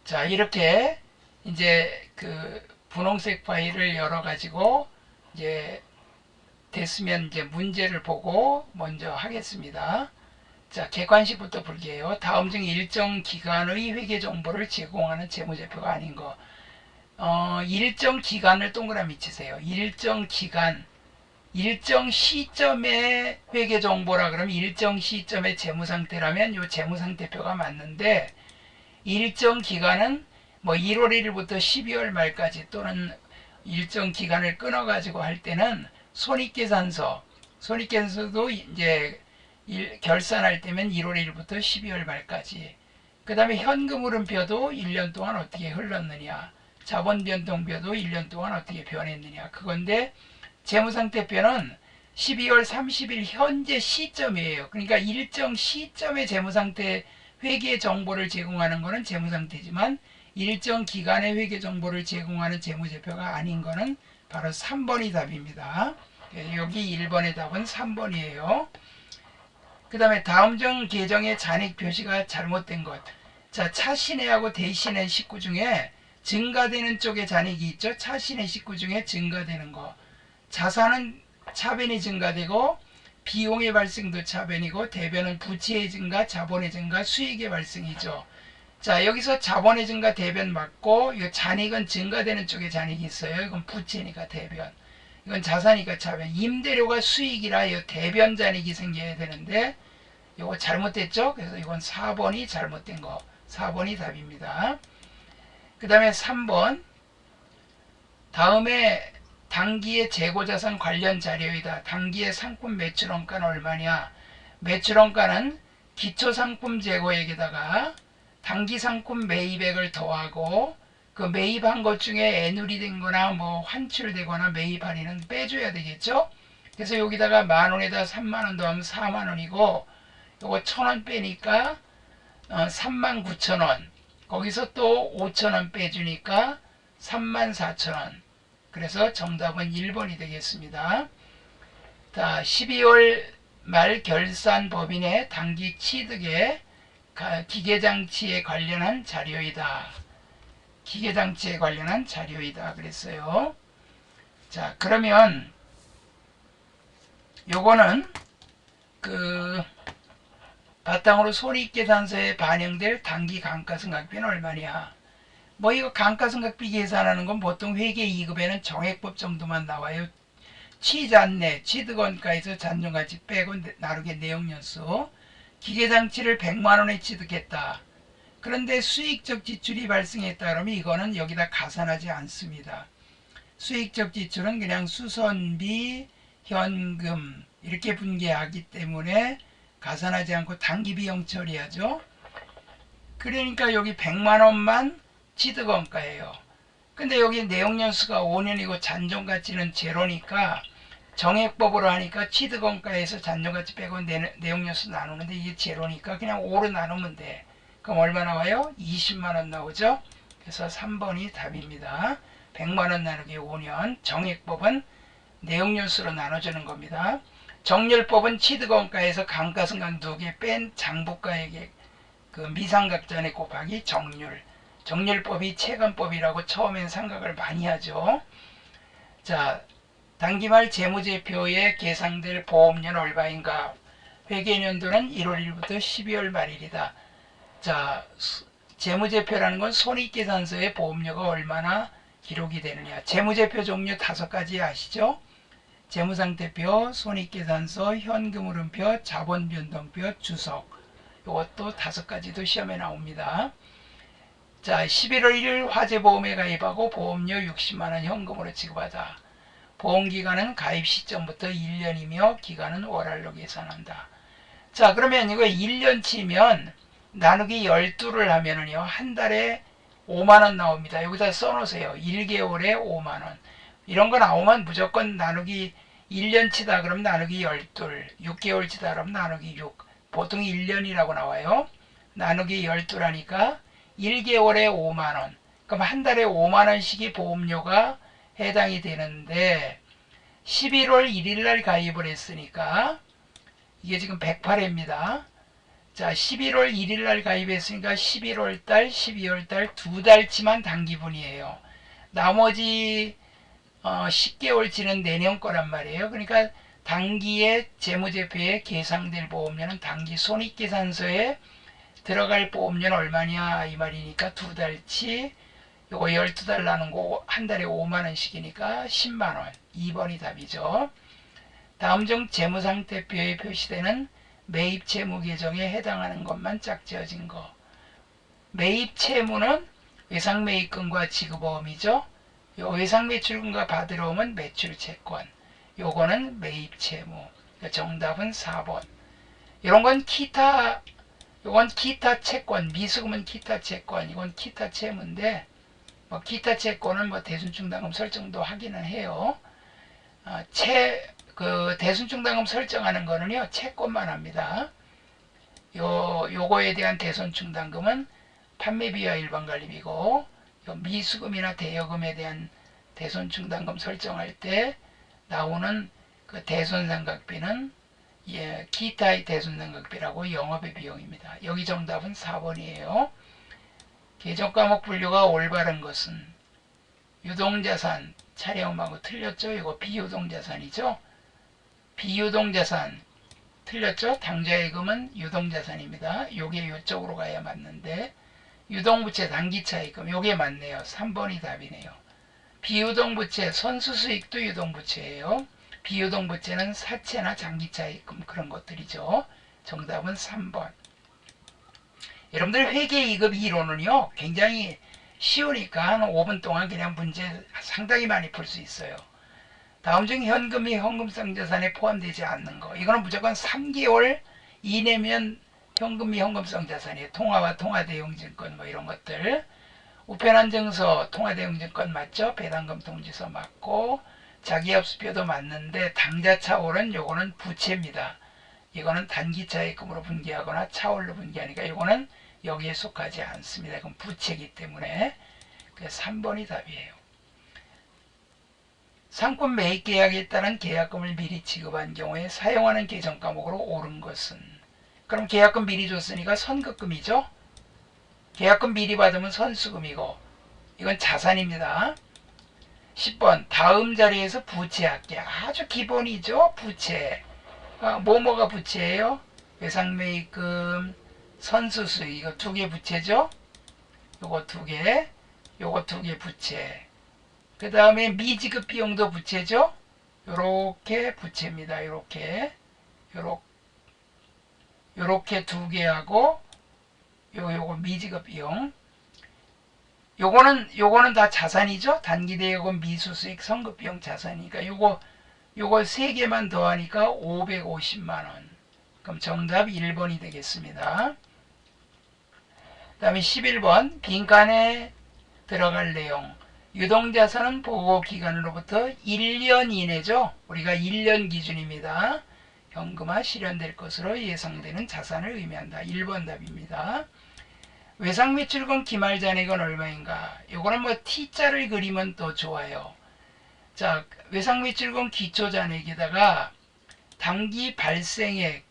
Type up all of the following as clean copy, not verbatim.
자, 이렇게 이제 그 분홍색 파일을 열어 가지고 이제 됐으면 이제 문제를 보고 먼저 하겠습니다. 자, 객관식부터 볼게요. 다음 중 일정 기간의 회계 정보를 제공하는 재무제표가 아닌 거. 일정 기간을 동그라미 치세요. 일정 기간, 일정 시점의 회계 정보라 그러면 일정 시점의 재무 상태라면 이 재무 상태표가 맞는데, 일정 기간은 뭐 1월 1일부터 12월 말까지 또는 일정 기간을 끊어 가지고 할 때는 손익계산서도 이제 결산할 때면 1월 1일부터 12월 말까지. 그 다음에 현금 흐름표도 1년 동안 어떻게 흘렀느냐, 자본 변동표도 1년 동안 어떻게 변했느냐, 그건데 재무상태표는 12월 30일 현재 시점이에요. 그러니까 일정 시점의 재무상태 회계 정보를 제공하는 것은 재무상태지만 일정 기간의 회계 정보를 제공하는 재무제표가 아닌 것은 바로 3번이 답입니다. 여기 1번의 답은 3번이에요. 그 다음에 다음 중 계정의 잔액 표시가 잘못된 것. 자, 차신혜하고 대신혜 식구 중에 증가되는 쪽에 잔액이 있죠. 차신혜 식구 중에 증가되는 거. 자산은 차변이 증가되고 비용의 발생도 차변이고 대변은 부채의 증가, 자본의 증가, 수익의 발생이죠. 자, 여기서 자본의 증가 대변 맞고, 이 잔액은 증가되는 쪽에 잔액이 있어요. 이건 부채니까 대변. 이건 자산이니까 차변. 임대료가 수익이라 이 대변 잔액이 생겨야 되는데 이거 잘못됐죠? 그래서 이건 4번이 잘못된 거. 4번이 답입니다. 그 다음에 3번. 다음에 당기의 재고자산 관련 자료이다. 당기의 상품 매출원가는 얼마냐? 매출원가는 기초상품 재고액에다가 당기상품 매입액을 더하고 그 매입한 것 중에 애누리 된 거나 뭐 환출되거나 매입 할인은 빼줘야 되겠죠? 그래서 여기다가 만원에다 3만원 더하면 4만원이고 요거 1000원 빼니까 39,000원. 거기서 또 5,000원 빼주니까 34,000원. 그래서 정답은 1번이 되겠습니다. 자, 12월 말 결산 법인의 당기 취득에 기계장치에 관련한 자료이다. 기계장치에 관련한 자료이다 그랬어요. 자, 그러면 요거는 그 바탕으로 손익계산서에 반영될 당기 감가상각비는 얼마냐. 뭐 이거 감가상각비 계산하는 건 보통 회계 2급에는 정액법 정도만 나와요. 취잔내, 취득원가에서 잔존가치 빼고 나누게 내용연수. 기계장치를 100만원에 취득했다. 그런데 수익적 지출이 발생했다 그러면 이거는 여기다 가산하지 않습니다. 수익적 지출은 그냥 수선비, 현금 이렇게 분개하기 때문에 가산하지 않고 당기비용 처리하죠. 그러니까 여기 100만원만 취득원가예요. 근데 여기 내용연수가 5년이고 잔존가치는 제로니까 정액법으로 하니까 취득원가에서 잔존가치 빼고 내용연수 나누는데 이게 제로니까 그냥 5로 나누면 돼. 그럼 얼마 나와요? 20만원 나오죠. 그래서 3번이 답입니다. 100만원 나누기 5년. 정액법은 내용연수로 나눠주는 겁니다. 정렬법은 취득원가에서 감가상각 2개 뺀 장부가액의 그 미상각전에 곱하기 정률. 정렬법이 체감법이라고 처음엔 생각을 많이 하죠. 자, 당기말 재무제표에 계상될 보험료는 얼마인가? 회계연도는 1월 1일부터 12월 말일이다. 자, 재무제표라는 건 손익계산서에 보험료가 얼마나 기록이 되느냐. 재무제표 종류 5가지 아시죠? 재무상태표, 손익계산서, 현금흐름표, 자본변동표, 주석. 이것도 5가지도 시험에 나옵니다. 자, 11월 1일 화재보험에 가입하고 보험료 60만원 현금으로 지급하다. 보험기간은 가입 시점부터 1년이며 기간은 월할로 계산한다. 자, 그러면 이거 1년치면 나누기 12를 하면은요, 한 달에 5만원 나옵니다. 여기다 써놓으세요. 1개월에 5만원. 이런 거 나오면 무조건 나누기 1년치다 그러면 나누기 12, 6개월치다 그러면 나누기 6. 보통 1년이라고 나와요. 나누기 12라니까 1개월에 5만원. 그럼 한 달에 5만원씩이 보험료가 해당이 되는데 11월 1일 날 가입을 했으니까 이게 지금 108회입니다. 자, 11월 1일 날 가입했으니까 11월 달, 12월 달 두 달치만 단기분이에요. 나머지 10개월치는 내년 거란 말이에요. 그러니까 단기에 재무제표에 계상될 보험료는 단기 손익계산서에 들어갈 보험료는 얼마냐 이 말이니까 두 달치 요거 12달 나눈 거 한 달에 5만원씩이니까 10만원. 2번이 답이죠. 다음 중 재무상태표에 표시되는 매입채무계정에 해당하는 것만 짝지어진 거. 매입채무는 외상매입금과 지급보험이죠. 요 외상매출금과 받으러 오면 매출채권. 요거는 매입채무. 정답은 4번. 이런 건 기타, 요건 기타 채권, 미수금은 기타 채권, 이건 기타 채무인데, 뭐 기타 채권은 뭐 대순충당금 설정도 하기는 해요. 대순충당금 설정하는 거는요, 채권만 합니다. 요거에 대한 대순충당금은 판매비와 일반관리비고, 미수금이나 대여금에 대한 대손충당금 설정할 때 나오는 그 대손상각비는 기타의 대손상각비라고 영업의 비용입니다. 여기 정답은 4번이에요. 계정과목 분류가 올바른 것은 유동자산, 차량하고 틀렸죠? 이거 비유동자산이죠? 비유동자산 틀렸죠? 당좌예금은 유동자산입니다. 요게 이쪽으로 가야 맞는데 유동부채 단기차입금 요게 맞네요. 3번이 답이네요. 비유동부채 선수수익도 유동부채예요. 비유동부채는 사채나 장기차입금 그런 것들이죠. 정답은 3번. 여러분들 회계이급 이론은요 굉장히 쉬우니까 한 5분 동안 그냥 문제 상당히 많이 풀 수 있어요. 다음 중 현금이 현금성 자산에 포함되지 않는 거. 이거는 무조건 3개월 이내면 현금이 현금성 자산이에요. 통화와 통화대용증권 뭐 이런 것들. 우편안증서 통화대용증권 맞죠? 배당금 통지서 맞고 자기합수표도 맞는데 당좌차월은 요거는 부채입니다. 이거는 단기차입금으로 분기하거나 차월로 분기하니까 이거는 여기에 속하지 않습니다. 이건 부채이기 때문에 3번이 답이에요. 상품 매입 계약에 따른 계약금을 미리 지급한 경우에 사용하는 계정 과목으로 옳은 것은? 그럼 계약금 미리 줬으니까 선급금이죠. 계약금 미리 받으면 선수금이고 이건 자산입니다. 10번 다음 자리에서 부채할게. 아주 기본이죠. 부채. 뭐가 부채예요? 외상매입금, 선수수익 이거 두 개 부채죠. 요거 두 개, 요거 두 개 부채. 그 다음에 미지급 비용도 부채죠. 요렇게 부채입니다. 요렇게 두 개하고 요거 미지급 비용. 요거는 다 자산이죠. 단기대여금, 미수수익, 선급비용 자산이니까 요거 세 개만 더하니까 550만원. 그럼 정답 1번이 되겠습니다. 그 다음에 11번 빈칸에 들어갈 내용. 유동자산은 보고기간으로부터 1년 이내죠. 우리가 1년 기준입니다. 현금화 실현될 것으로 예상되는 자산을 의미한다. 1번 답입니다. 외상매출금 기말잔액은 얼마인가? 요거는 뭐 T자를 그리면 더 좋아요. 자, 외상매출금 기초잔액에다가 당기 발생액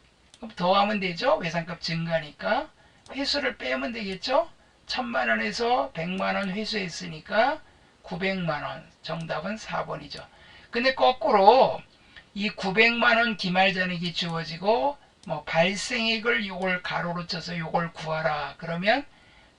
더하면 되죠. 외상값 증가니까 회수를 빼면 되겠죠. 1000만원에서 100만원 회수했으니까 900만원. 정답은 4번이죠. 근데 거꾸로 이 900만원 기말잔액이 주어지고 뭐 발생액을 요걸 가로로 쳐서 요걸 구하라. 그러면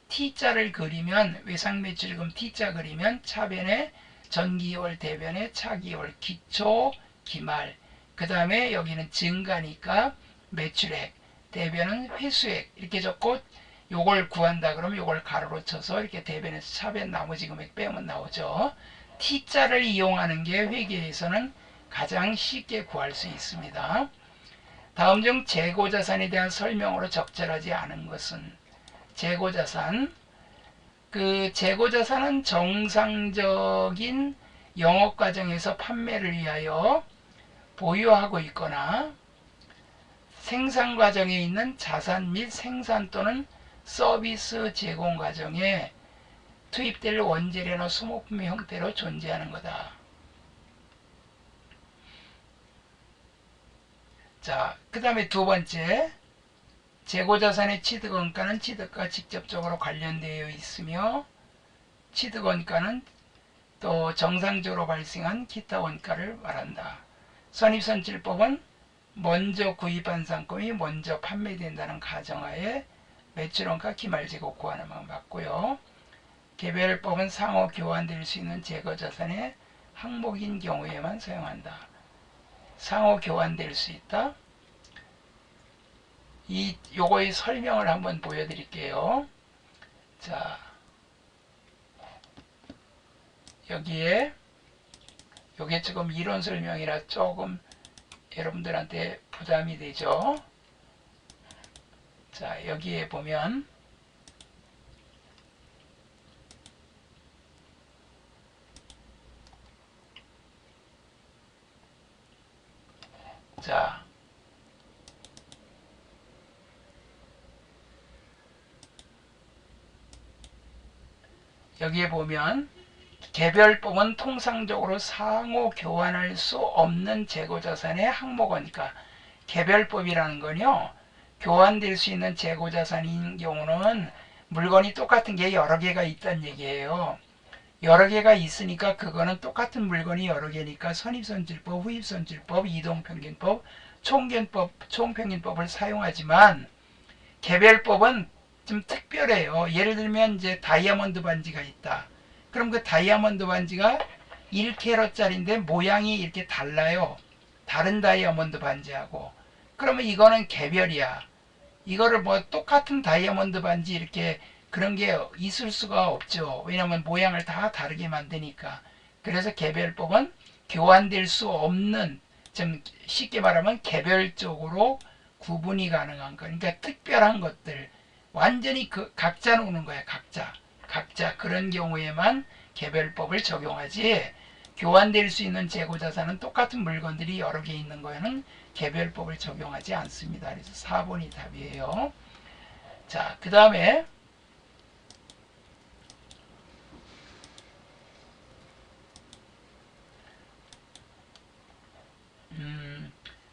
T자를 그리면 외상매출금 T자 그리면 차변에 전기월 대변에 차기월 기초 기말 그 다음에 여기는 증가니까 매출액 대변은 회수액 이렇게 적고 요걸 구한다 그러면 요걸 가로로 쳐서 이렇게 대변에서 차변 나머지 금액 빼면 나오죠. T자를 이용하는 게 회계에서는 가장 쉽게 구할 수 있습니다. 다음 중 재고자산에 대한 설명으로 적절하지 않은 것은? 재고자산. 재고자산은 정상적인 영업과정에서 판매를 위하여 보유하고 있거나 생산과정에 있는 자산 및 생산 또는 서비스 제공 과정에 투입될 원재료나 소모품의 형태로 존재하는 거다. 자, 그 다음에 두 번째 재고자산의 취득원가는 취득과 직접적으로 관련되어 있으며 취득원가는 또 정상적으로 발생한 기타 원가를 말한다. 선입선출법은 먼저 구입한 상품이 먼저 판매된다는 가정하에 매출원가 기말재고 구하는 만 맞고요. 개별법은 상호 교환될 수 있는 재고자산의 항목인 경우에만 사용한다. 상호 교환될 수 있다. 요거의 설명을 한번 보여드릴게요. 자, 여기에 요게 지금 이론 설명이라 조금 여러분들한테 부담이 되죠. 자, 여기에 보면 자, 여기에 보면 개별법은 통상적으로 상호 교환할 수 없는 재고자산의 항목이니까 개별법이라는 건요, 교환될 수 있는 재고자산인 경우는 물건이 똑같은 게 여러 개가 있다는 얘기예요. 여러 개가 있으니까 그거는 똑같은 물건이 여러 개니까 선입선출법, 후입선출법, 이동평균법, 총평균법을 사용하지만 개별법은 좀 특별해요. 예를 들면 이제 다이아몬드 반지가 있다. 그럼 그 다이아몬드 반지가 1캐럿짜리인데 모양이 이렇게 달라요. 다른 다이아몬드 반지하고. 그러면 이거는 개별이야. 이거를 뭐 똑같은 다이아몬드 반지 이렇게 그런 게 있을 수가 없죠. 왜냐하면 모양을 다 다르게 만드니까. 그래서 개별법은 교환될 수 없는, 좀 쉽게 말하면 개별적으로 구분이 가능한 거. 그러니까 특별한 것들. 완전히 그 각자 노는 거야. 각자 그런 경우에만 개별법을 적용하지, 교환될 수 있는 재고자산은 똑같은 물건들이 여러 개 있는 거에는 개별법을 적용하지 않습니다. 그래서 4번이 답이에요. 자, 그 다음에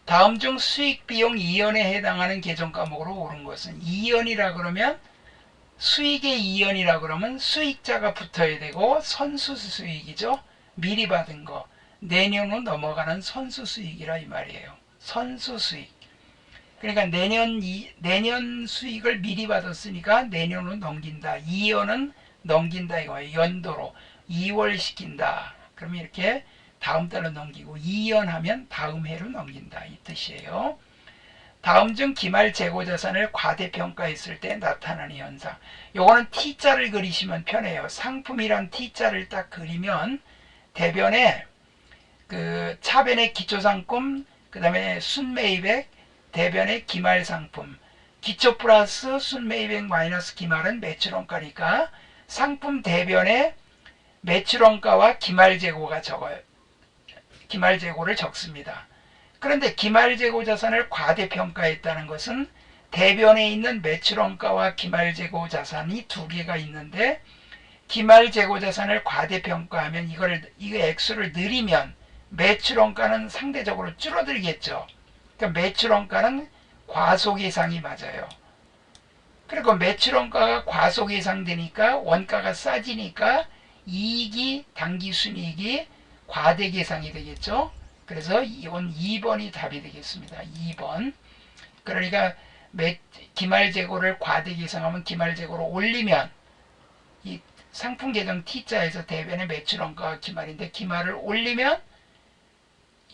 다음 중 수익 비용 2연에 해당하는 계정 과목으로 옳은 것은, 2연이라 그러면 수익의 2연이라 그러면 수익자가 붙어야 되고 선수 수익이죠. 미리 받은 거. 내년으로 넘어가는 선수 수익이라 이 말이에요. 선수 수익. 그러니까 내년 수익을 미리 받았으니까 내년으로 넘긴다. 2연은 넘긴다 이거예요. 연도로 2월 시킨다. 그러면 이렇게 다음 달로 넘기고, 2연 하면 다음 해로 넘긴다 이 뜻이에요. 다음 중 기말 재고자산을 과대평가했을 때 나타나는 현상. 요거는 T자를 그리시면 편해요. 상품이란 T자를 딱 그리면 대변에 그 차변의 기초상품, 그 다음에 순매입액, 대변의 기말상품. 기초 플러스 순매입액 마이너스 기말은 매출원가니까 상품 대변에 매출원가와 기말재고가 적어요. 기말재고를 적습니다. 그런데 기말재고자산을 과대평가했다는 것은 대변에 있는 매출원가와 기말재고자산이 두 개가 있는데, 기말재고자산을 과대평가하면 이거 액수를 늘리면 매출원가는 상대적으로 줄어들겠죠. 그러니까 매출원가는 과소계상이 맞아요. 그리고 매출원가가 과소계상되니까 원가가 싸지니까 이익이, 당기순이익이 과대계상이 되겠죠. 그래서 이건 2번이 답이 되겠습니다. 2번. 그러니까 기말재고를 과대계상하면 기말재고를 올리면 이 상품 계정 T자에서 대변의 매출원가가 기말인데, 기말을 올리면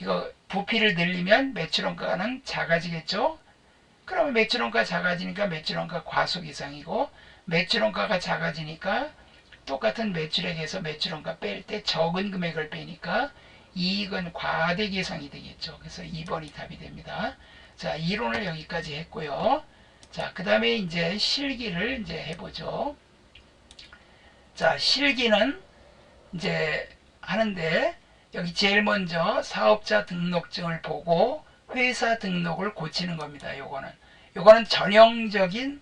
이거 부피를 늘리면 매출원가는 작아지겠죠. 그러면 매출원가 작아지니까 매출원가 과소계상이고, 매출원가가 작아지니까 똑같은 매출액에서 매출원가 뺄 때 적은 금액을 빼니까 이익은 과대계상이 되겠죠. 그래서 2번이 답이 됩니다. 자, 이론을 여기까지 했고요. 자, 그 다음에 이제 실기를 이제 해보죠. 자, 실기는 이제 하는데, 여기 제일 먼저 사업자 등록증을 보고 회사 등록을 고치는 겁니다. 요거는 전형적인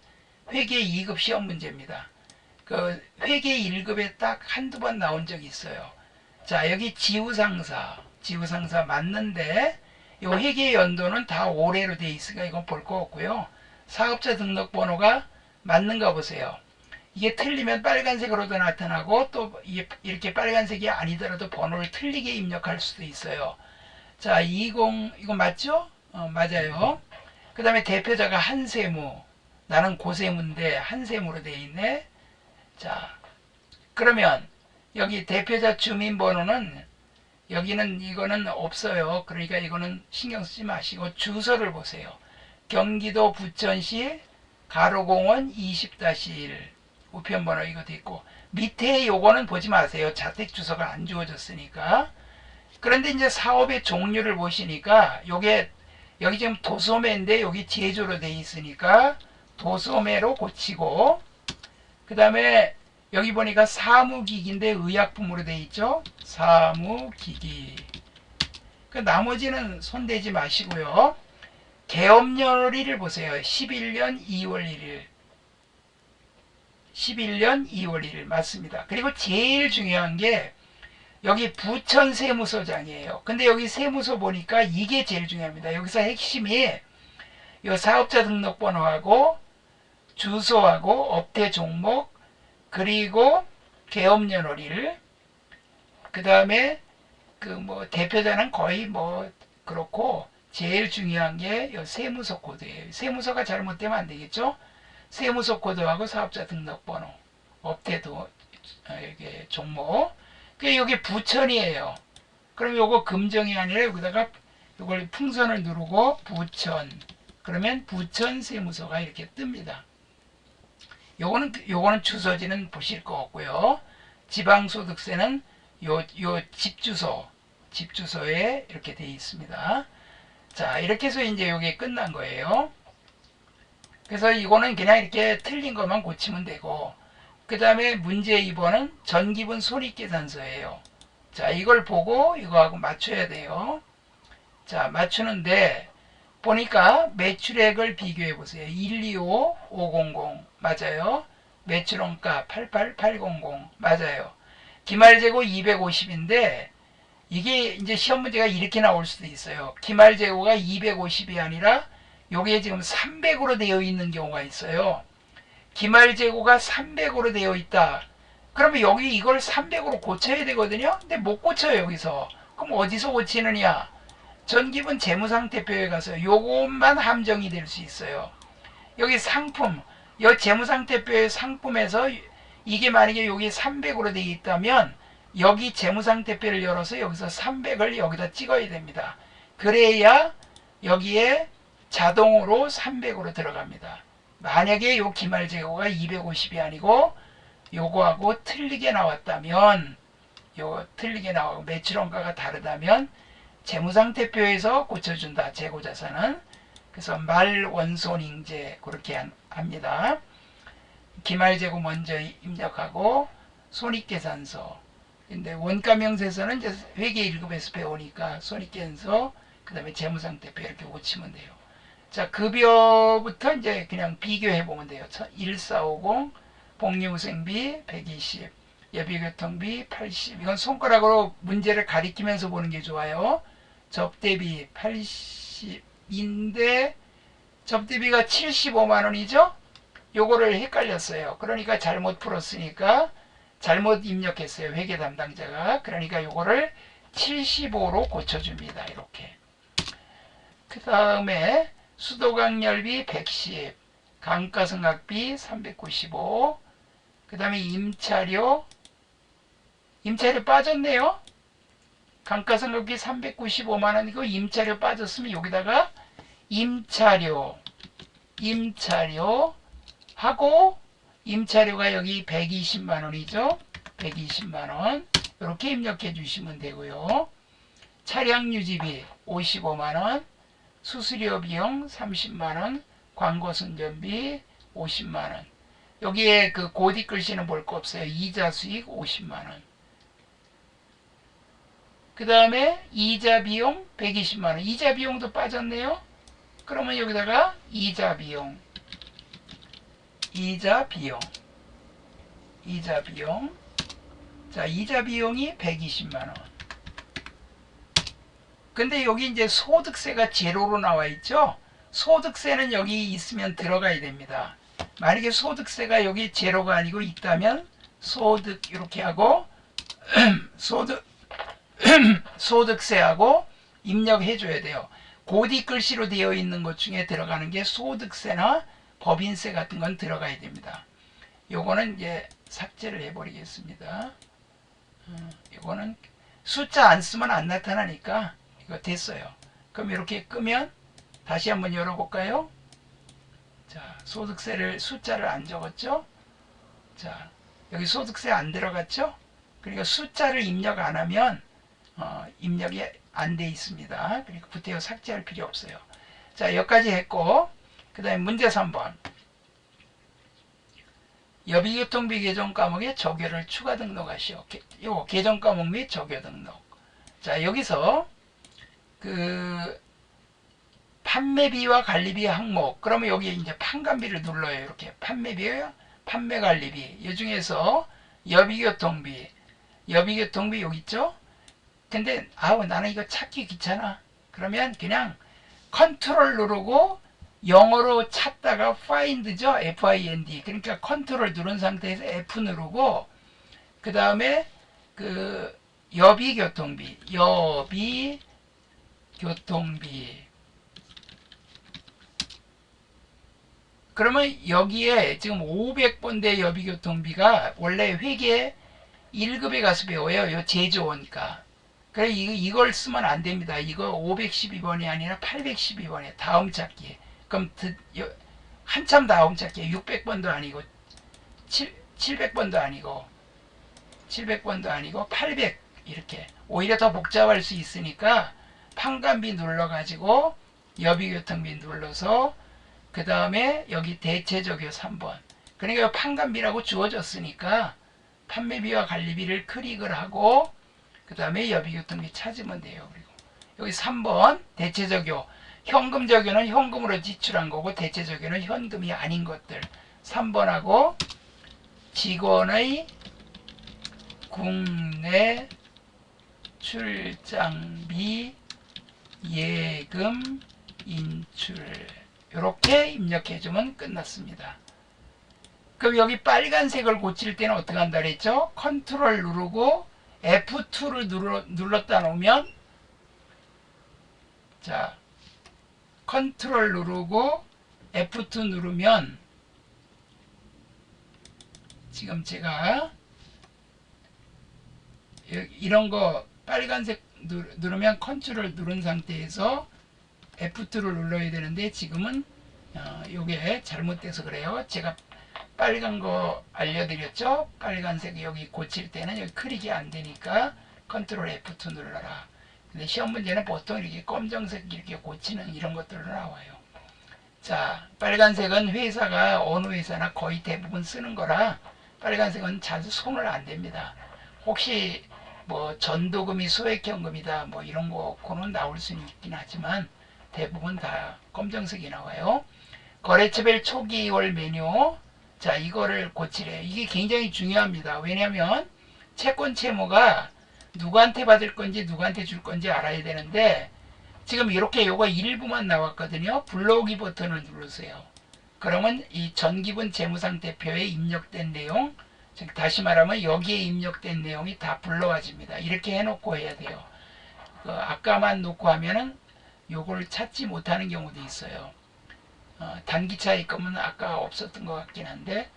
회계 2급 시험 문제입니다. 그 회계 1급에 딱 한두 번 나온 적이 있어요. 자, 여기 지우상사 맞는데 요 회계 연도는 다 올해로 돼 있으니까 이건 볼 거 없고요. 사업자 등록번호가 맞는가 보세요. 이게 틀리면 빨간색으로도 나타나고 또 이렇게 빨간색이 아니더라도 번호를 틀리게 입력할 수도 있어요. 자, 20 이거 맞죠? 맞아요. 그 다음에 대표자가 한세무, 나는 고세무인데 한세무로 되어 있네. 자, 그러면 여기 대표자 주민번호는 여기는 이거는 없어요. 그러니까 이거는 신경 쓰지 마시고 주소를 보세요. 경기도 부천시 가로공원 20-1 우편번호 이것도 있고, 밑에 요거는 보지 마세요. 자택 주소가 안 주어졌으니까. 그런데 이제 사업의 종류를 보시니까 요게 여기 지금 도소매인데 여기 제조로 돼 있으니까 도소매로 고치고, 그 다음에 여기 보니까 사무기기인데 의약품으로 돼 있죠. 사무기기. 그 나머지는 손대지 마시고요. 개업연월일을 보세요. 11년 2월 1일. 11년 2월 1일 맞습니다. 그리고 제일 중요한 게 여기 부천 세무서장이에요. 근데 여기 세무서 보니까 이게 제일 중요합니다. 여기서 핵심이 이 사업자 등록번호하고 주소하고 업태 종목 그리고 개업연월일, 그 다음에 그 뭐 대표자는 거의 뭐 그렇고 제일 중요한 게 이 세무서 코드예요. 세무서가 잘못되면 안 되겠죠. 세무서 코드하고 사업자 등록번호, 업태도 이게 종목. 그 여기 부천이에요. 그럼 요거 금정이 아니라 여기다가 요걸 풍선을 누르고 부천. 그러면 부천 세무서가 이렇게 뜹니다. 요거는 주소지는 보실 거 없고요. 지방소득세는 요 집주소에 이렇게 되어 있습니다. 자, 이렇게 해서 이제 요게 끝난 거예요. 그래서 이거는 그냥 이렇게 틀린 것만 고치면 되고, 그 다음에 문제 2번은 전기분 손익계산서예요. 자, 이걸 보고 이거하고 맞춰야 돼요. 자, 맞추는데 보니까 매출액을 비교해 보세요. 125, 500 맞아요. 매출원가 88800 맞아요. 기말재고 250인데 이게 이제 시험 문제가 이렇게 나올 수도 있어요. 기말재고가 250이 아니라 요게 지금 300으로 되어 있는 경우가 있어요. 기말재고가 300으로 되어 있다. 그러면 여기 이걸 300으로 고쳐야 되거든요. 근데 못 고쳐요, 여기서. 그럼 어디서 고치느냐? 전기분 재무상태표에 가서 요것만 함정이 될 수 있어요. 여기 상품, 이 재무상태표의 상품에서 이게 만약에 여기 300으로 되어 있다면 여기 재무상태표를 열어서 여기서 300을 여기다 찍어야 됩니다. 그래야 여기에 자동으로 300으로 들어갑니다. 만약에 요 기말재고가 250이 아니고 요거하고 틀리게 나왔다면, 요 틀리게 나오고 매출원가가 다르다면 재무상태표에서 고쳐준다. 재고자산은. 그래서 말원손잉제 그렇게 합니다. 기말재고 먼저 입력하고 손익계산서. 근데 원가명세서는 이제 회계 1급에서 배우니까 손익계산서, 그 다음에 재무상태표 이렇게 고치면 돼요. 자, 급여부터 이제 그냥 비교해 보면 돼요. 1450, 복리후생비 120, 예비교통비 80. 이건 손가락으로 문제를 가리키면서 보는 게 좋아요. 접대비 80인데 접대비가 75만원이죠? 요거를 헷갈렸어요. 그러니까 잘못 풀었으니까 잘못 입력했어요. 회계 담당자가. 그러니까 요거를 75로 고쳐줍니다. 이렇게. 그 다음에 수도강열비 110, 감가상각비 395, 그 다음에 임차료 빠졌네요. 감가상각비 395만원이고 임차료 빠졌으면 여기다가 임차료 하고, 임차료가 여기 120만원이죠. 120만원 이렇게 입력해 주시면 되고요. 차량유지비 55만원, 수수료 비용 30만원, 광고선전비 50만원. 여기에 그 고디 글씨는 볼 거 없어요. 이자 수익 50만원. 그 다음에 이자 비용 120만원. 이자 비용도 빠졌네요. 그러면 여기다가 이자 비용. 자, 이자 비용이 120만원. 근데 여기 이제 소득세가 제로로 나와 있죠. 소득세는 여기 있으면 들어가야 됩니다. 만약에 소득세가 여기 제로가 아니고 있다면 소득 이렇게 하고 소득세하고 입력해 줘야 돼요. 고딕 글씨로 되어 있는 것 중에 들어가는 게 소득세나 법인세 같은 건 들어가야 됩니다. 요거는 이제 삭제를 해버리겠습니다. 요거는 숫자 안 쓰면 안 나타나니까 이거 됐어요. 그럼 이렇게 끄면 다시 한번 열어볼까요? 자, 소득세를 숫자를 안 적었죠? 자, 여기 소득세 안 들어갔죠? 그리고 숫자를 입력 안 하면 입력이 안 돼 있습니다. 그러니까 구태여 삭제할 필요 없어요. 자, 여기까지 했고 그 다음에 문제 3번. 여비교통비 계정 과목에 조교를 추가 등록하시오. 요거 계정 과목 및 조교 등록. 자, 여기서 그 판매비와 관리비 항목. 그러면 여기 이제 판관비를 눌러요. 이렇게 판매비와 판매관리비. 이 중에서 여비교통비 여기 있죠? 근데 나는 이거 찾기 귀찮아. 그러면 그냥 컨트롤 누르고 영어로 찾다가 find죠. find. 그러니까 컨트롤 누른 상태에서 F 누르고 그 다음에 그 여비교통비 그러면 여기에 지금 500번대 여비교통비가 원래 회계 1급에 가서 배워요. 요 제조원가. 그래 이걸 쓰면 안 됩니다. 이거 512번이 아니라 812번이에요. 다음 찾기. 그럼 한참 다음 찾기. 600번도 아니고 700번도 아니고 800 이렇게. 오히려 더 복잡할 수 있으니까 판관비 눌러가지고 여비교통비 눌러서 그 다음에 여기 대체적요 3번. 그러니까 판관비라고 주어졌으니까 판매비와 관리비를 클릭을 하고 그 다음에 여비교통비 찾으면 돼요. 그리고 여기 3번 대체적요. 현금적요는 현금으로 지출한 거고 대체적요는 현금이 아닌 것들. 3번하고 직원의 국내 출장비 예금 인출 이렇게 입력해주면 끝났습니다. 그럼 여기 빨간색을 고칠 때는 어떻게 한다 그랬죠? 컨트롤 누르고 F2를 눌렀다 놓으면 자 컨트롤 누르고 F2 누르면 지금 제가 이런 거 빨간색 누르면 컨트롤 누른 상태에서 F2를 눌러야 되는데 지금은 요게 잘못돼서 그래요. 제가 빨간 거 알려드렸죠? 빨간색 여기 고칠 때는 여기 클릭이 안 되니까 컨트롤 F2 눌러라. 근데 시험 문제는 보통 이렇게 검정색 이렇게 고치는 이런 것들로 나와요. 자, 빨간색은 회사가 어느 회사나 거의 대부분 쓰는 거라 빨간색은 자주 손을 안 댑니다. 혹시 뭐 전도금이 소액현금이다 뭐 이런 거는 나올 수는 있긴 하지만 대부분 다 검정색이 나와요. 거래처별 초기월 메뉴. 자, 이거를 고치래. 이게 굉장히 중요합니다. 왜냐하면 채권 채무가 누구한테 받을 건지 누구한테 줄 건지 알아야 되는데 지금 이렇게 요거 일부만 나왔거든요. 불러오기 버튼을 누르세요. 그러면 이 전기분 재무상태표에 입력된 내용, 즉 다시 말하면 여기에 입력된 내용이 다 불러와집니다. 이렇게 해놓고 해야 돼요. 아까만 놓고 하면은 요걸 찾지 못하는 경우도 있어요. 단기차 입금은 아까 없었던 것 같긴 한데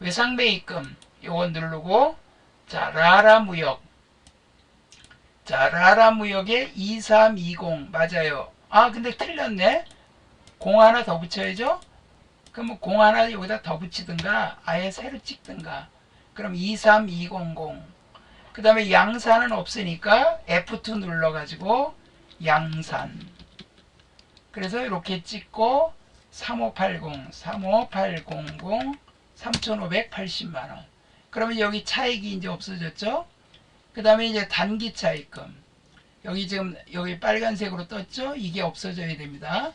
외상매 입금 요거 누르고 자 라라무역 자 라라무역에 2320 맞아요. 근데 틀렸네. 공 하나 더 붙여야죠. 그럼 공 하나 여기다 더 붙이든가 아예 새로 찍든가. 그럼 23200 그 다음에 양산은 없으니까 F2 눌러가지고 양산 그래서 이렇게 찍고 3580 3580만원 그러면 여기 차익이 이제 없어졌죠. 그 다음에 이제 단기 차익금 여기 지금 여기 빨간색으로 떴죠. 이게 없어져야 됩니다.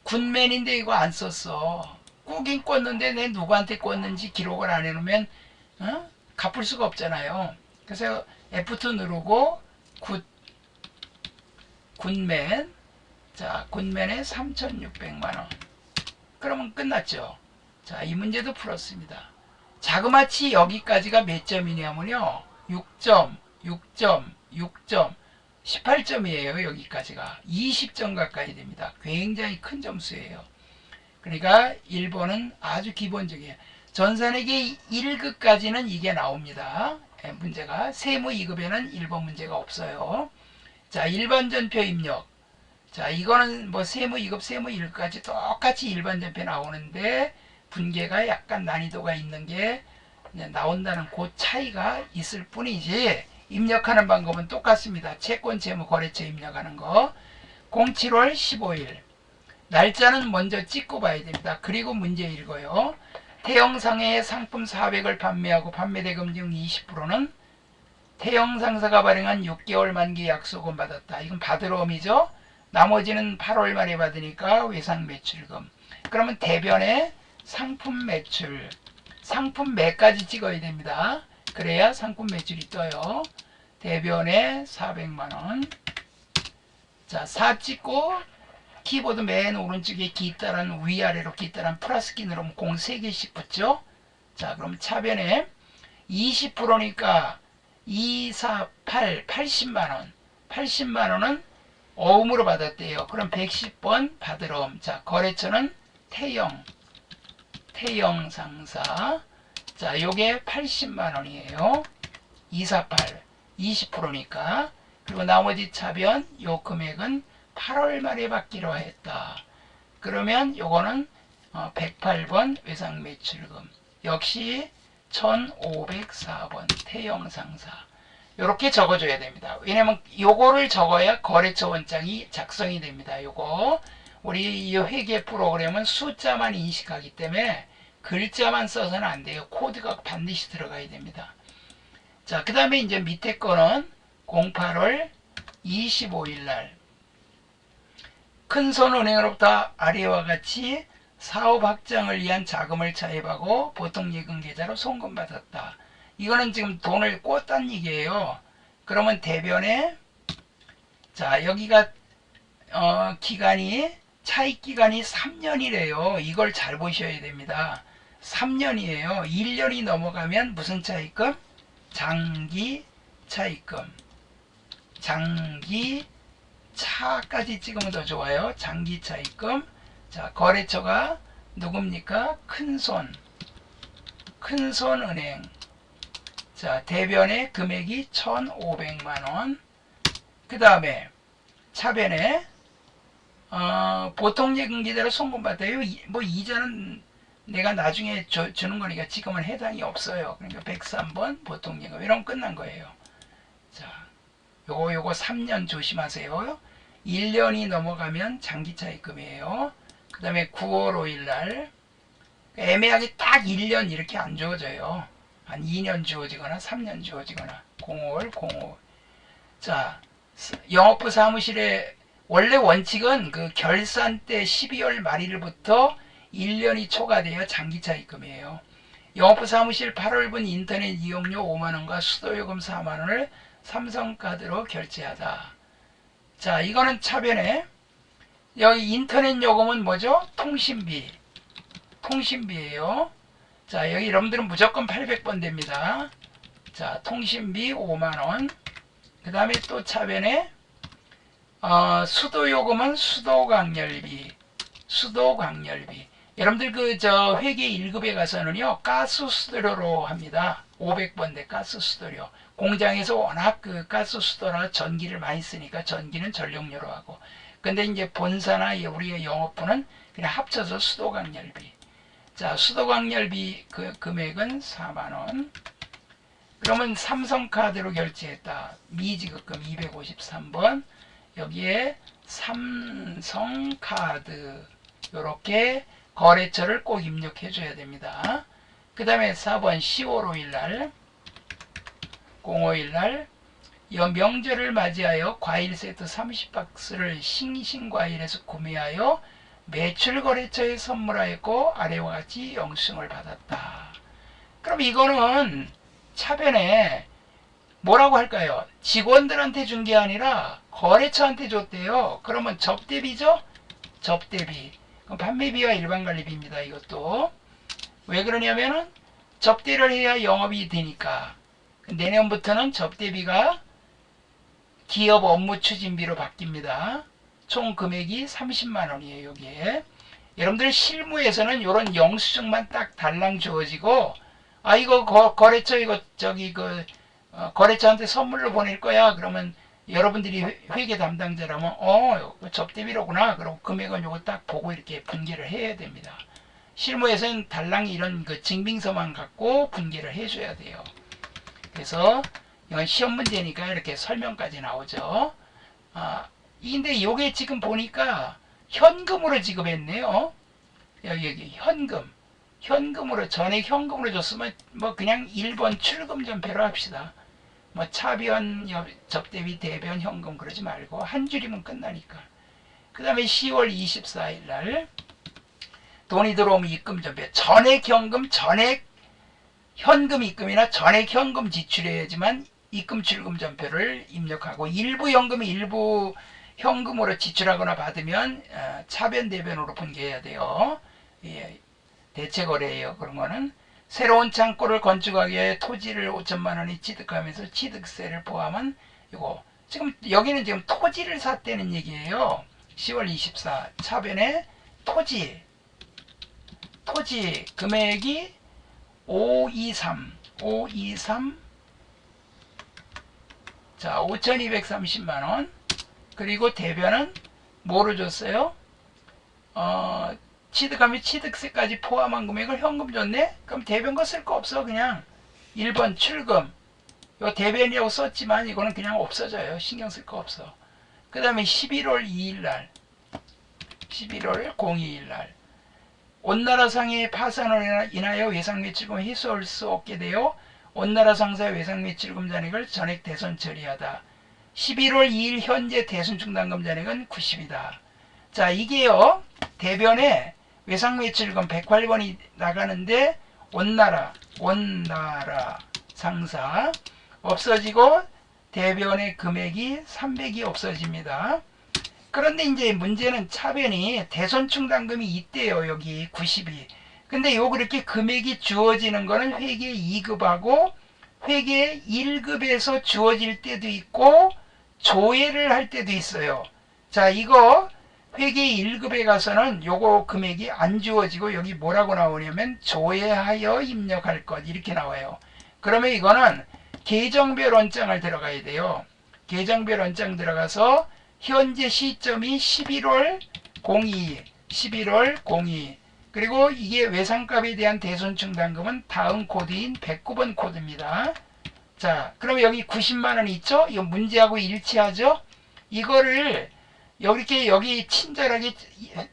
굿맨인데 이거 안 썼어. 꾸긴 꿨는데 내 누구한테 꿨는지 기록을 안 해놓으면 갚을 수가 없잖아요. 그래서 F2 누르고 굿맨 자, 군면에 3,600만원. 그러면 끝났죠. 자, 이 문제도 풀었습니다. 자그마치 여기까지가 몇 점이냐면요. 6점, 6점, 6점, 18점이에요. 여기까지가. 20점 가까이 됩니다. 굉장히 큰 점수예요. 그러니까 1번은 아주 기본적이에요. 전산회계 1급까지는 이게 나옵니다. 문제가. 세무 2급에는 1번 문제가 없어요. 자, 일반전표 입력. 자, 이거는 뭐 세무 2급, 세무 1급까지 똑같이 일반전표 나오는데 분계가 약간 난이도가 있는 게 나온다는 그 차이가 있을 뿐이지 입력하는 방법은 똑같습니다. 채권, 채무, 거래처 입력하는 거. 07월 15일. 날짜는 먼저 찍고 봐야 됩니다. 그리고 문제 읽어요. 태영상해의 상품 400을 판매하고 판매대금 중 20%는 태영상사가 발행한 6개월 만기 약속은 받았다. 이건 받으러움이죠. 나머지는 8월 말에 받으니까 외상 매출금. 그러면 대변에 상품 매출, 상품 매까지 찍어야 됩니다. 그래야 상품 매출이 떠요. 대변에 400만원. 자, 4 찍고 키보드 맨 오른쪽에 기타란 위아래로 기타란 플러스 키 누르면 공 3개씩 붙죠. 자, 그럼 차변에 20%니까 2, 4, 8, 80만원. 80만원은 어음으로 받았대요. 그럼 110번 받으럼. 자, 거래처는 태영상사. 자, 요게 80만원이에요. 248, 20%니까. 그리고 나머지 차변, 요 금액은 8월 말에 받기로 했다. 그러면 요거는 108번 외상 매출금. 역시 1504번 태영상사. 요렇게 적어줘야 됩니다. 왜냐면 요거를 적어야 거래처 원장이 작성이 됩니다. 요거 우리 이 회계 프로그램은 숫자만 인식하기 때문에 글자만 써서는 안 돼요. 코드가 반드시 들어가야 됩니다. 자, 그 다음에 이제 밑에 거는 08월 25일 날 큰손은행으로부터 아래와 같이 사업 확장을 위한 자금을 차입하고 보통예금 계좌로 송금받았다. 이거는 지금 돈을 꽂단 얘기예요. 그러면 대변에 자, 여기가 기간이 차입 기간이 3년이래요. 이걸 잘 보셔야 됩니다. 3년이에요. 1년이 넘어가면 무슨 차입금? 장기 차입금. 장기 차까지 찍으면 더 좋아요. 장기 차입금. 자, 거래처가 누굽니까? 큰손은행. 자, 대변의 금액이 1,500만원. 그 다음에 차변에 보통예금 계좌로 송금받아요. 뭐 이자는 내가 나중에 주는 거니까 지금은 해당이 없어요. 그러니까 103번 보통예금. 이러면 끝난 거예요. 자, 요거 3년 조심하세요. 1년이 넘어가면 장기차입금이에요. 그 다음에 9월 5일 날 애매하게 딱 1년 이렇게 안 주어져요. 한 2년 주어지거나 3년 주어지거나 05. 자, 영업부 사무실에 원래 원칙은 그 결산 때 12월 말일부터 1년이 초과돼야 장기차입금이에요. 영업부 사무실 8월분 인터넷 이용료 5만원과 수도요금 4만원을 삼성카드로 결제하다. 자, 이거는 차변에 여기 인터넷 요금은 뭐죠? 통신비예요. 자, 여기 여러분들은 무조건 800번 됩니다. 자, 통신비 5만원. 그 다음에 또 차변에 수도요금은 수도광열비. 여러분들 회계 1급에 가서는요, 가스 수도료로 합니다. 500번대 가스 수도료. 공장에서 워낙 그 가스 수도나 전기를 많이 쓰니까 전기는 전력료로 하고. 근데 이제 본사나 우리 영업부는 그냥 합쳐서 수도광열비. 자, 수도광열비 그 금액은 4만원. 그러면 삼성카드로 결제했다. 미지급금 253번. 여기에 삼성카드. 요렇게 거래처를 꼭 입력해 줘야 됩니다. 그 다음에 4번 10월 5일날 05일날 명절을 맞이하여 과일 세트 30박스를 싱싱과일에서 구매하여 매출거래처에 선물하였고 아래와 같이 영수증을 받았다. 그럼 이거는 차변에 뭐라고 할까요? 직원들한테 준 게 아니라 거래처한테 줬대요. 그러면 접대비죠? 접대비. 그럼 판매비와 일반관리비입니다. 이것도. 왜 그러냐면은 접대를 해야 영업이 되니까. 내년부터는 접대비가 기업 업무 추진비로 바뀝니다. 총 금액이 30만 원이에요. 여기에. 여러분들 실무에서는 이런 영수증만 딱 달랑 주어지고, 아 이거 거래처 이거 저기 거래처한테 선물로 보낼 거야. 그러면 여러분들이 회계 담당자라면 접대비로구나. 그럼 금액은 요거 딱 보고 이렇게 분계를 해야 됩니다. 실무에서는 달랑 이런 증빙서만 갖고 분계를 해줘야 돼요. 그래서 이건 시험 문제니까 이렇게 설명까지 나오죠. 근데 요게 지금 보니까 현금으로 지급했네요. 여기 현금으로 전액 현금으로 줬으면 뭐 그냥 1번 출금전표로 합시다. 뭐 차변 접대비 대변 현금 그러지 말고 한 줄이면 끝나니까. 그 다음에 10월 24일 날 돈이 들어오면 입금전표, 전액 현금, 전액 현금 입금이나 전액 현금 지출해야지만 입금 출금 전표를 입력하고, 일부 현금이 일부 현금으로 지출하거나 받으면 차변 대변으로 분개해야 돼요. 예, 대체 거래예요. 그런 거는 새로운 창고를 건축하기 위해 토지를 5천만 원이 취득하면서 취득세를 포함한 이거, 지금 여기는 지금 토지를 샀다는 얘기예요. 10월 24 차변에 토지 금액이 523 자 5,230만원. 그리고 대변은 뭐로 줬어요? 취득하면 취득세까지 포함한 금액을 현금 줬네? 그럼 대변 거 쓸 거 없어. 그냥 1번 출금, 요 대변이라고 썼지만 이거는 그냥 없어져요. 신경 쓸 거 없어. 그 다음에 11월 2일날 11월 02일날 온나라 상해의 파산으로 인하여 외상매출금 회수할 수 없게 되어 온나라 상사의 외상매출금 잔액을 전액 대손 처리하다. 11월 2일 현재 대손 충당금 잔액은 90이다. 자, 이게요, 대변에 외상매출금 108번이 나가는데 온나라 상사 없어지고 대변의 금액이 300이 없어집니다. 그런데 이제 문제는 차변이 대손 충당금이 있대요. 여기 90이. 근데 요 그렇게 금액이 주어지는 거는 회계 2급하고 회계 1급에서 주어질 때도 있고 조회를 할 때도 있어요. 자, 이거 회계 1급에 가서는 요거 금액이 안 주어지고 여기 뭐라고 나오냐면 조회하여 입력할 것 이렇게 나와요. 그러면 이거는 계정별 원장을 들어가야 돼요. 계정별 원장 들어가서 현재 시점이 11월 02 그리고 이게 외상값에 대한 대손 충당금은 다음 코드인 109번 코드입니다. 자, 그럼 여기 90만원 있죠? 이거 문제하고 일치하죠? 이거를 여기 친절하게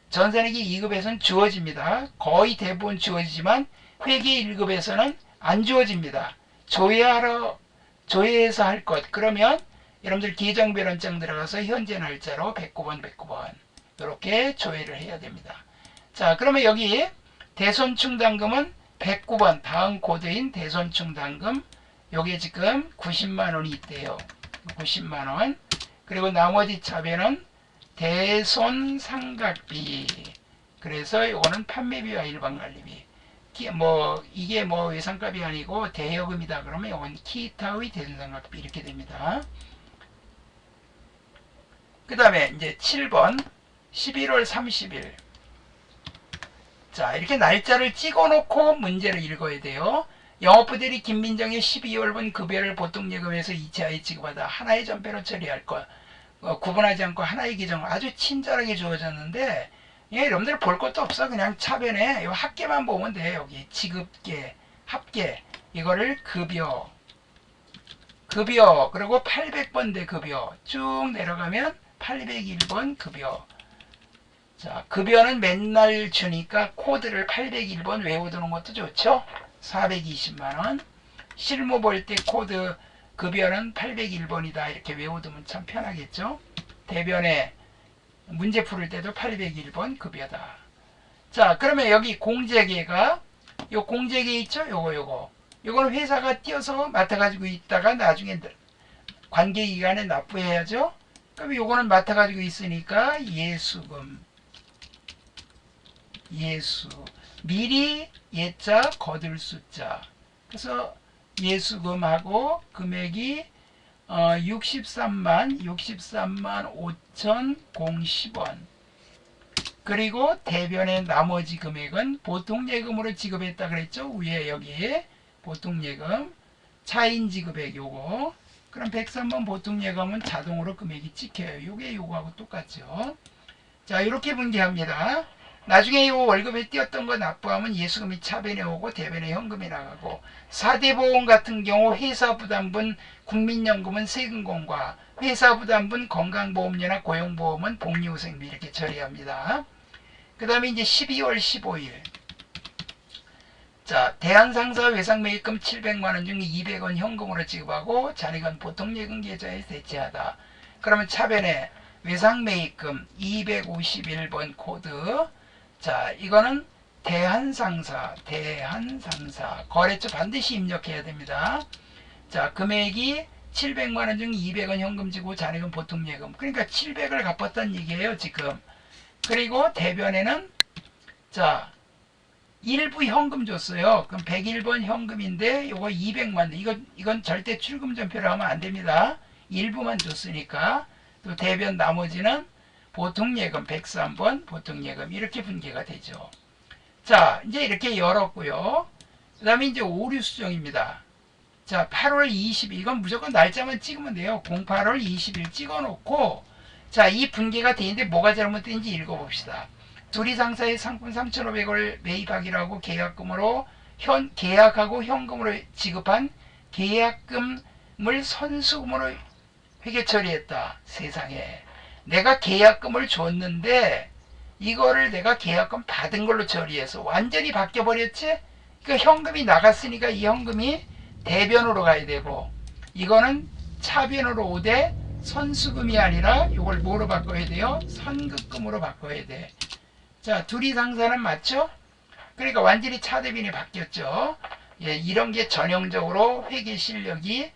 전산회계 2급에서는 주어집니다. 거의 대부분 주어지지만 회계 1급에서는 안 주어집니다. 조회해서 할 것. 그러면 여러분들 계정별 원장 들어가서 현재 날짜로 109번 이렇게 조회를 해야 됩니다. 자, 그러면 여기 대손 충당금은 109번 다음 코드인 대손 충당금 요게 지금 90만원이 있대요. 90만원. 그리고 나머지 차변은 대손 상각비. 그래서 요거는 판매비와 일반관리비. 이게 외상값이 아니고 대여금이다 그러면 요건 기타의 대손 상각비 이렇게 됩니다. 그 다음에 이제 7번 11월 30일. 자, 이렇게 날짜를 찍어놓고 문제를 읽어야 돼요. 영업부대리 김민정의 12월분 급여를 보통예금에서 이체하여 지급하다. 하나의 전표로 처리할 것. 구분하지 않고 하나의 기정 아주 친절하게 주어졌는데, 예, 여러분들 볼 것도 없어. 그냥 차변에 요 합계만 보면 돼. 여기 지급계, 합계. 이거를 급여 그리고 800번대 급여 쭉 내려가면 801번 급여. 자, 급여는 맨날 주니까 코드를 801번 외워두는 것도 좋죠. 420만원. 실무 볼 때 코드 급여는 801번이다 이렇게 외워두면 참 편하겠죠. 대변에 문제 풀을 때도 801번 급여다. 자, 그러면 여기 공제계가 요 공제계 있죠. 요거는 회사가 띄어서 맡아가지고 있다가 나중에 관계기간에 납부해야죠. 그럼 요거는 맡아가지고 있으니까 예수금, 예수. 미리 예자 거둘 숫자. 그래서 예수금하고 금액이 63만 5,010원. 그리고 대변의 나머지 금액은 보통예금으로 지급했다 그랬죠. 위에 여기에 보통예금 차인지급액 요거. 그럼 103번 보통예금은 자동으로 금액이 찍혀요. 요게 요거하고 똑같죠. 자, 이렇게 분기합니다. 나중에 요 월급에 띄었던 거 납부하면 예수금이 차변에 오고 대변에 현금이 나가고, 4대 보험 같은 경우 회사부담분 국민연금은 세금공과, 회사부담분 건강보험료나 고용보험은 복리후생비 이렇게 처리합니다. 그 다음에 이제 12월 15일. 자, 대한상사 외상매입금 700만원 중 200원 현금으로 지급하고 잔액은 보통예금 계좌에 대체하다. 그러면 차변에 외상매입금 251번 코드. 자, 이거는 대한상사 거래처 반드시 입력해야 됩니다. 자, 금액이 700만원 중 200원 현금 지고 잔액은 보통예금. 그러니까 700을 갚았다는 얘기예요, 지금. 그리고 대변에는 자, 일부 현금 줬어요. 그럼 101번 현금인데 요거 200만. 이건 절대 출금 전표를 하면 안 됩니다. 일부만 줬으니까. 또 대변 나머지는 보통예금 103번 보통예금 이렇게 분기가 되죠. 자, 이제 이렇게 열었고요. 그 다음에 이제 오류 수정입니다. 자, 8월 20일 이건 무조건 날짜만 찍으면 돼요. 08월 20일 찍어놓고, 자, 이 분기가 되는데 뭐가 잘못된지 읽어봅시다. 둘이 상사의 상품 3,500원을 매입하기로 계약금으로 계약하고 현금으로 지급한 계약금을 선수금으로 회계 처리했다. 세상에. 내가 계약금을 줬는데 이거를 내가 계약금 받은 걸로 처리해서 완전히 바뀌어버렸지? 그 현금이 나갔으니까 이 현금이 대변으로 가야 되고, 이거는 차변으로 오되 선수금이 아니라 이걸 뭐로 바꿔야 돼요? 선급금으로 바꿔야 돼. 자, 둘이 상사는 맞죠? 그러니까 완전히 차대변이 바뀌었죠. 예, 이런 게 전형적으로 회계 실력이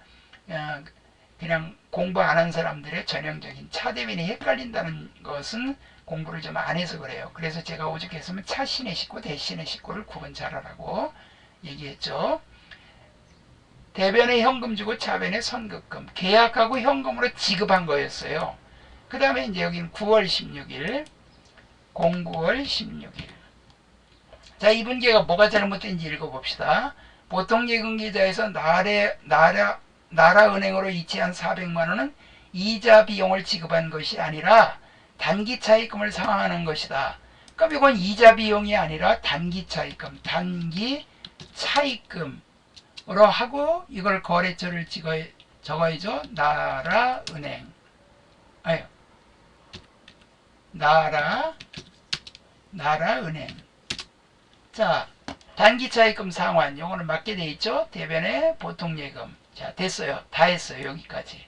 그냥 공부 안 한 사람들의 전형적인 차대변이 헷갈린다는 것은 공부를 좀 안 해서 그래요. 그래서 제가 오죽했으면 차신의 식구, 대신의 식구를 구분 잘하라고 얘기했죠. 대변에 현금 주고 차변에 선급금. 계약하고 현금으로 지급한 거였어요. 그 다음에 이제 여기는 9월 16일. 09월 16일. 자, 이 분기가 뭐가 잘못된지 읽어봅시다. 보통예금계좌에서 나라은행으로 이체한 400만원은 이자 비용을 지급한 것이 아니라 단기 차입금을 상환하는 것이다. 그럼 이건 이자 비용이 아니라 단기 차입금, 단기 차입금으로 하고 이걸 거래처를 적어야죠. 나라은행. 나라은행. 자, 단기 차입금 상환 요거는 맞게 돼 있죠. 대변에 보통예금. 자, 됐어요. 다 했어요. 여기까지.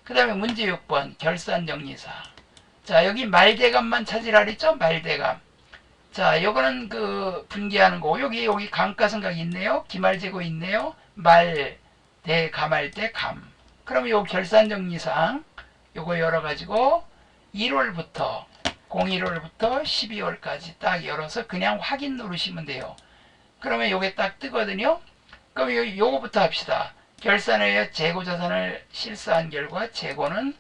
그 다음에 문제 6번 결산정리사. 자, 여기 말대감만 찾으라 그랬죠. 말대감. 자, 요거는 그 분기하는 거. 여기 감가상각이 있네요. 기말재고 있네요. 말대감할 때 감. 그럼 요 결산정리상 요거 열어가지고 1월부터 01월부터 12월까지 딱 열어서 그냥 확인 누르시면 돼요. 그러면 요게 딱 뜨거든요. 그럼 요거부터 합시다. 결산에 의해 재고자산을 실사한 결과 재고는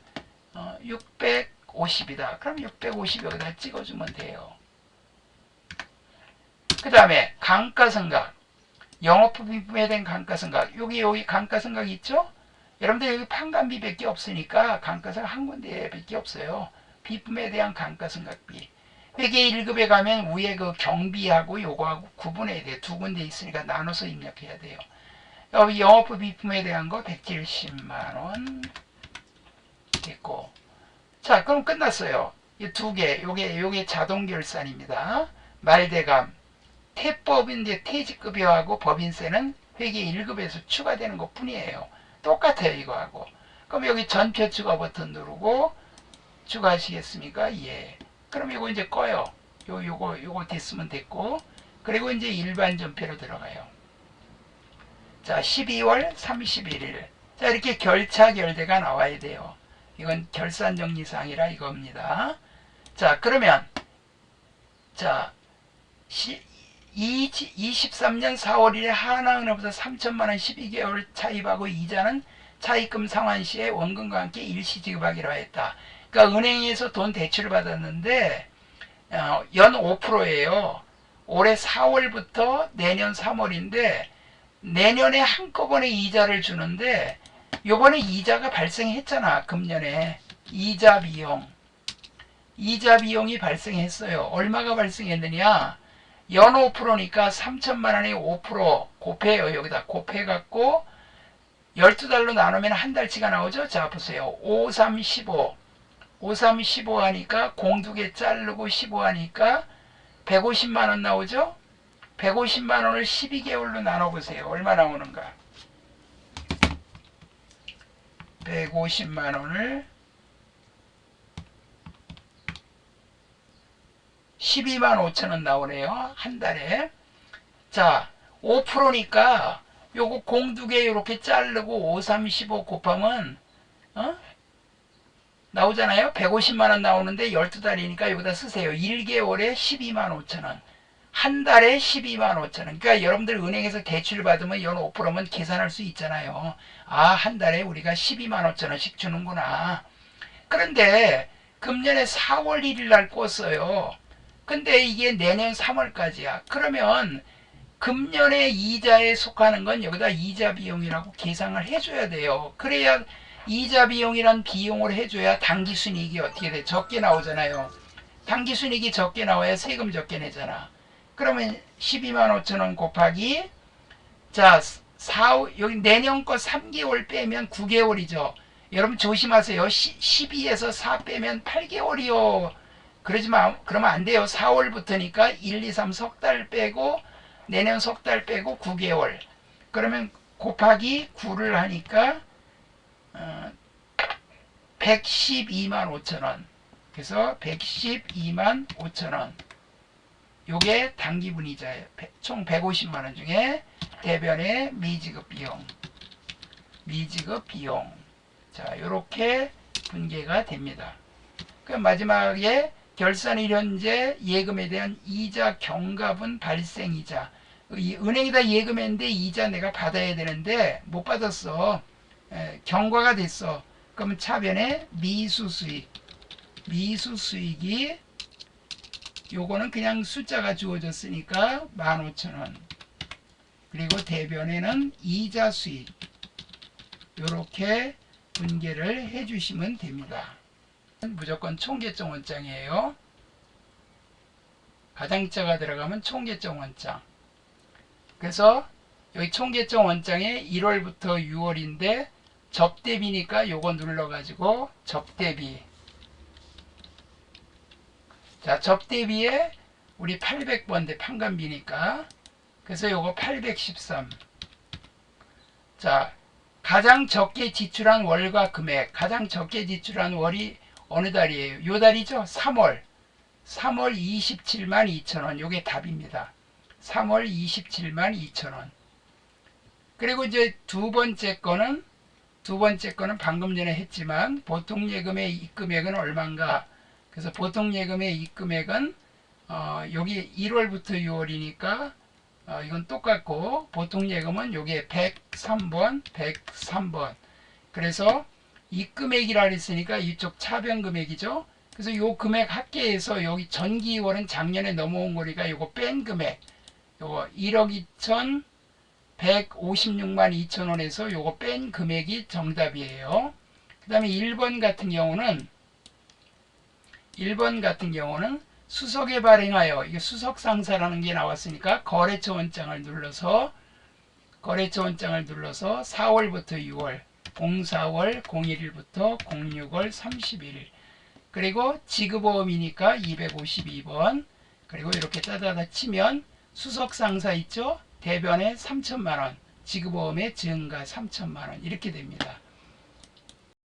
650이다. 그럼 650 여기다 찍어주면 돼요. 그 다음에 감가상각. 영업부 비품에 대한 감가상각. 여기 감가상각 있죠? 여러분들 여기 판관비밖에 없으니까 감가상각 한 군데밖에 없어요. 비품에 대한 감가상각비. 회계 1급에 가면 위에 그 경비하고 요거하고 구분해야 돼요. 두 군데 있으니까 나눠서 입력해야 돼요. 여기 영업부 비품에 대한 거 170만원 됐고. 자, 그럼 끝났어요. 이 두 개, 요게 자동 결산입니다. 말대감. 태법인데 퇴직급여하고 법인세는 회계 1급에서 추가되는 것 뿐이에요. 똑같아요, 이거하고. 그럼 여기 전표 추가 버튼 누르고 추가하시겠습니까? 예. 그럼 이거 이제 꺼요. 요거 됐으면 됐고. 그리고 이제 일반 전표로 들어가요. 자, 12월 31일. 자, 이렇게 결차 결대가 나와야 돼요. 이건 결산정리사항이라 이겁니다. 자, 그러면 자 23년 4월 1일 하나은행부터 3천만원 12개월 차입하고 이자는 차입금 상환시에 원금과 함께 일시 지급하기로 했다. 그러니까 은행에서 돈 대출을 받았는데 연 5%예요. 올해 4월부터 내년 3월인데 내년에 한꺼번에 이자를 주는데 요번에 이자가 발생했잖아. 금년에 이자 비용이 발생했어요. 얼마가 발생했느냐, 연 5%니까 3천만원에 5% 곱해요. 여기다 곱해갖고 12달로 나누면 한 달치가 나오죠. 자 보세요. 5, 3, 15 하니까 공두개 자르고 15 하니까 150만원 나오죠. 150만원을 12개월로 나눠보세요. 얼마 나오는가. 150만원을 12만 5천원 나오네요. 한 달에. 자 5%니까 요거 공두개 이렇게 자르고 5, 3, 15 곱하면 나오잖아요. 150만원 나오는데 12달이니까 여기다 쓰세요. 1개월에 12만 5천원, 한 달에 12만 5천원. 그러니까 여러분들 은행에서 대출 받으면 연 5%면 계산할 수 있잖아요. 아, 한 달에 우리가 12만 5천원씩 주는구나. 그런데 금년에 4월 1일 날 꿨어요. 근데 이게 내년 3월까지야. 그러면 금년의 이자에 속하는 건 여기다 이자 비용이라고 계상을 해줘야 돼요. 그래야 이자 비용이란 비용을 해줘야 당기순이익이 어떻게 돼? 적게 나오잖아요. 당기순이익이 적게 나와야 세금 적게 내잖아. 그러면 12만 5천원 곱하기 자 여기 내년 거 3개월 빼면 9개월이죠. 여러분 조심하세요. 12에서 4 빼면 8개월이요. 그러면 안 돼요. 4월부터니까 1, 2, 3 석 달 빼고 내년 석 달 빼고 9개월. 그러면 곱하기 9를 하니까 112만 5천원. 그래서 112만 5천원. 요게 당기분이자예요. 총 150만원 중에 대변의 미지급 비용. 자, 요렇게 분계가 됩니다. 그럼 마지막에 결산일현재 예금에 대한 이자 경과분 발생이자. 은행에다 예금했는데 이자 내가 받아야 되는데 못 받았어. 경과가 됐어. 그러면 차변에 미수수익이 요거는 그냥 숫자가 주어졌으니까 15,000원. 그리고 대변에는 이자 수익. 요렇게 분계를 해주시면 됩니다. 무조건 총계정 원장이에요. 가장자가 들어가면 총계정 원장. 그래서 여기 총계정 원장에 1월부터 6월인데 접대비니까 요거 눌러가지고 접대비. 자, 접대비에 우리 800번대 판관비니까 그래서 요거 813. 자, 가장 적게 지출한 월과 금액. 가장 적게 지출한 월이 어느 달이에요? 요 달이죠? 3월 27만 2천원. 요게 답입니다. 3월 27만 2천원. 그리고 이제 두 번째 거는 방금 전에 했지만 보통예금의 입금액은 얼마인가. 그래서 보통예금의 입금액은 여기 1월부터 6월이니까 이건 똑같고 보통예금은 요게 103번. 그래서 입금액이라 그랬으니까 이쪽 차변금액이죠. 그래서 요 금액 합계해서 여기 전기월은 작년에 넘어온 거니까 요거 뺀 금액, 요거 1억 2,156만 2천원에서 요거 뺀 금액이 정답이에요. 그 다음에 1번 같은 경우는 수석에 발행하여, 이게 수석상사라는 게 나왔으니까 거래처 원장을 눌러서 4월부터 6월, 04월, 01일부터 06월 31일. 그리고 지급보험이니까 252번. 그리고 이렇게 따다다 치면 수석상사 있죠? 대변에 3천만원, 지급보험의 증가 3천만원 이렇게 됩니다.